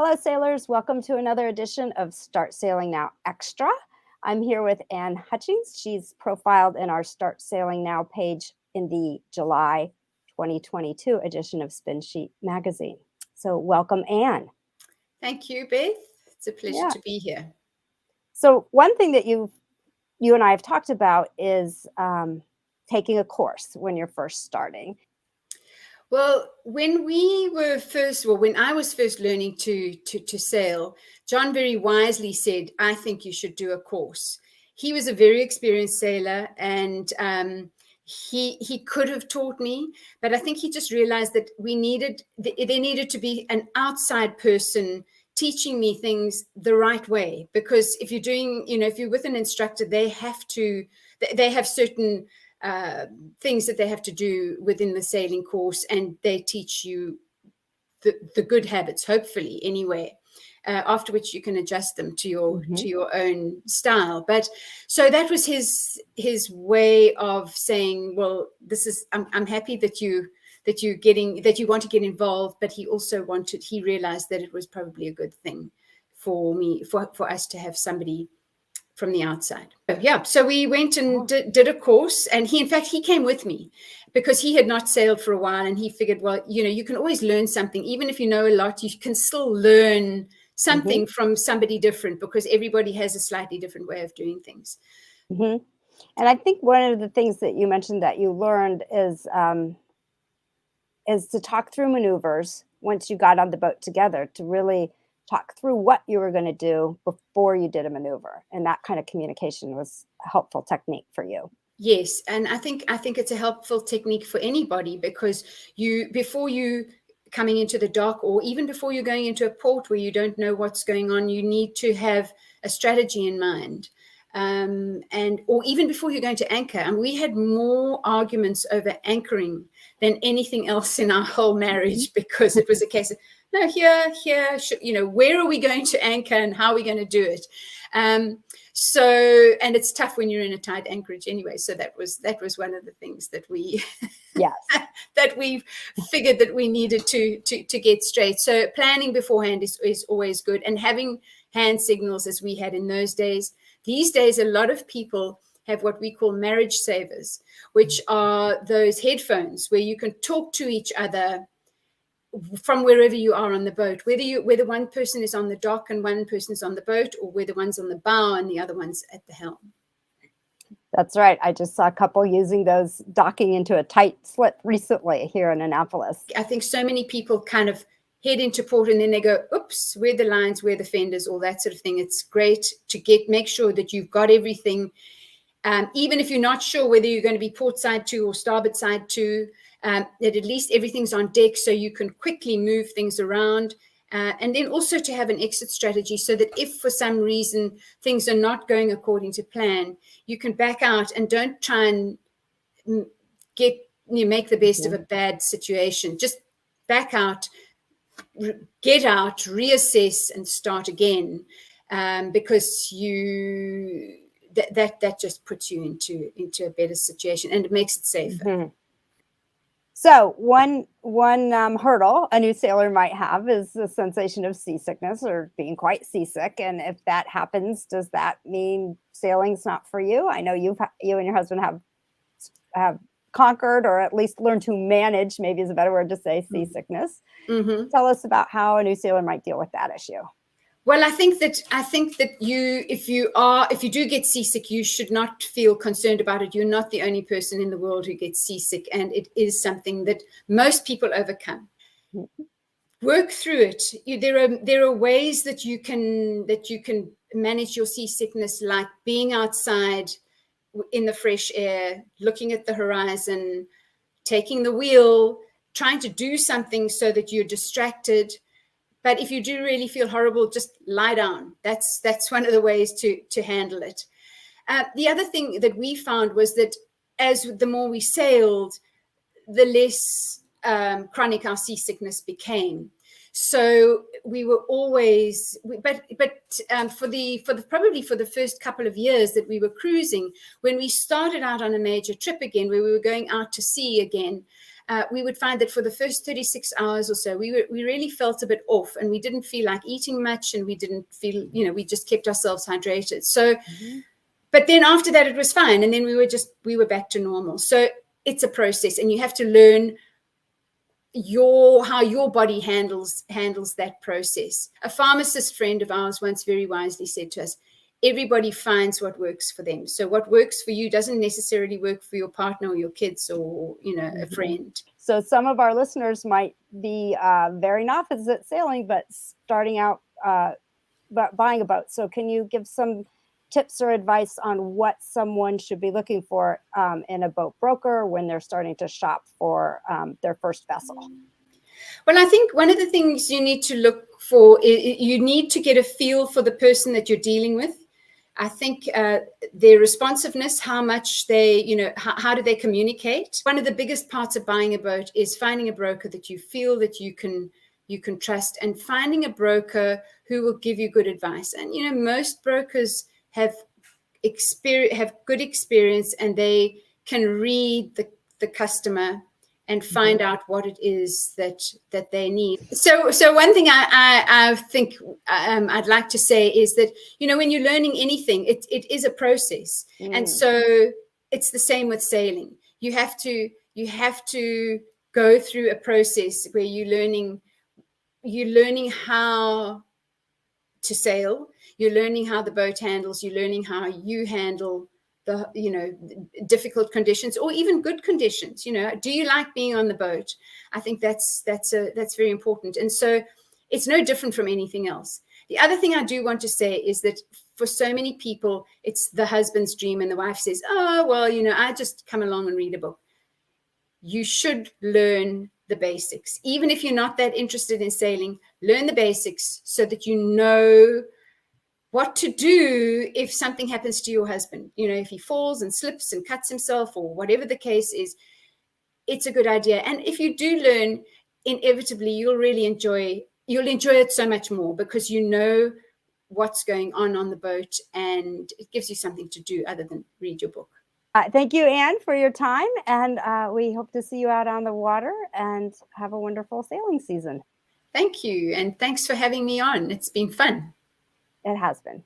Hello, sailors. Welcome to another edition of Start Sailing Now Extra. I'm here with Ann Hutchings. She's profiled in our Start Sailing Now page in the July 2022 edition of SpinSheet magazine. So welcome, Ann. Thank you, Beth. It's a pleasure Yeah. to be here. So one thing that you and I have talked about is taking a course when you're first starting. Well, when I was first learning to sail, John very wisely said, "I think you should do a course." He was a very experienced sailor, and he could have taught me, but I think he just realized that there needed to be an outside person teaching me things the right way. Because if you're with an instructor, they have certain things that they have to do within the sailing course, and they teach you the good habits, hopefully, anyway. After which you can adjust them to your own style. But so that was his way of saying, well, I'm happy that you want to get involved. But he realized that it was probably a good thing for us to have somebody from the outside. Yeah, so we went and did a course, and he came with me because he had not sailed for a while, and he figured, well, you can always learn something. Even if you know a lot, you can still learn something from somebody different, because everybody has a slightly different way of doing things. And I think one of the things that you mentioned that you learned is to talk through maneuvers once you got on the boat together, to really talk through what you were going to do before you did a maneuver. And that kind of communication was a helpful technique for you. Yes, and I think it's a helpful technique for anybody, because before you coming into the dock, or even before you're going into a port where you don't know what's going on, you need to have a strategy in mind. Or even before you're going to anchor. And we had more arguments over anchoring than anything else in our whole marriage, because it was a case of, no, here, where are we going to anchor and how are we going to do it? And it's tough when you're in a tight anchorage anyway. So that was one of the things that we that we figured that we needed to get straight. So planning beforehand is always good, and having hand signals as we had in those days. These days, a lot of people have what we call marriage savers, which are those headphones where you can talk to each other from wherever you are on the boat, whether one person is on the dock and one person is on the boat, or whether one's on the bow and the other one's at the helm. That's right. I just saw a couple using those docking into a tight slip recently here in Annapolis. I think so many people kind of head into port and then they go, oops, where are the lines, where are the fenders, all that sort of thing. It's great to make sure that you've got everything, even if you're not sure whether you're going to be port side to or starboard side to, that at least everything's on deck, so you can quickly move things around. And then also to have an exit strategy, so that if for some reason things are not going according to plan, you can back out and don't try and make the best of a bad situation. Just back out, get out, reassess, and start again, because that just puts you into a better situation, and it makes it safer. So one hurdle a new sailor might have is the sensation of seasickness, or being quite seasick. And if that happens, does that mean sailing's not for you? I know you and your husband have conquered, or at least learned to manage, maybe is a better word to say, seasickness. Tell us about how a new sailor might deal with that issue. Well, I think that if you do get seasick, you should not feel concerned about it. You're not the only person in the world who gets seasick, and it is something that most people overcome. Work through it. There are ways that you can manage your seasickness, like being outside in the fresh air, looking at the horizon, taking the wheel, trying to do something so that you're distracted. But if you do really feel horrible, just lie down. That's one of the ways to handle it. The other thing that we found was that the more we sailed, the less chronic our seasickness became. So we were always, but probably for the first couple of years that we were cruising, when we started out on a major trip again, where we were going out to sea again, we would find that for the first 36 hours or so, we really felt a bit off, and we didn't feel like eating much, and we didn't feel, we just kept ourselves hydrated. So, but then after that, it was fine. And then we were back to normal. So it's a process, and you have to learn how your body handles that process. A pharmacist friend of ours once very wisely said to us, everybody finds what works for them. So what works for you doesn't necessarily work for your partner or your kids or, a friend. So some of our listeners might be very novice at sailing, but starting out buying a boat. So can you give some tips or advice on what someone should be looking for in a boat broker when they're starting to shop for their first vessel? Well, I think one of the things you need to look for is you need to get a feel for the person that you're dealing with. I think their responsiveness, how much they, how do they communicate? One of the biggest parts of buying a boat is finding a broker that you feel that you can trust, and finding a broker who will give you good advice. And, most brokers have good experience, and they can read the customer and find out what it is that they need. So one thing I think I'd like to say is that, when you're learning anything, it is a process. And so it's the same with sailing. You have to go through a process where you're learning how to sail, you're learning how the boat handles, you're learning how you handle the difficult conditions or even good conditions. Do you like being on the boat? I think that's very important. And so it's no different from anything else. The other thing I do want to say is that for so many people, it's the husband's dream, and the wife says, oh, well, I just come along and read a book. You should learn the basics. Even if you're not that interested in sailing, learn the basics so that you know what to do if something happens to your husband. If he falls and slips and cuts himself or whatever the case is, it's a good idea. And if you do learn, inevitably you'll enjoy it so much more, because you know what's going on the boat, and it gives you something to do other than read your book. Thank you, Anne, for your time. And we hope to see you out on the water, and have a wonderful sailing season. Thank you. And thanks for having me on. It's been fun. It has been.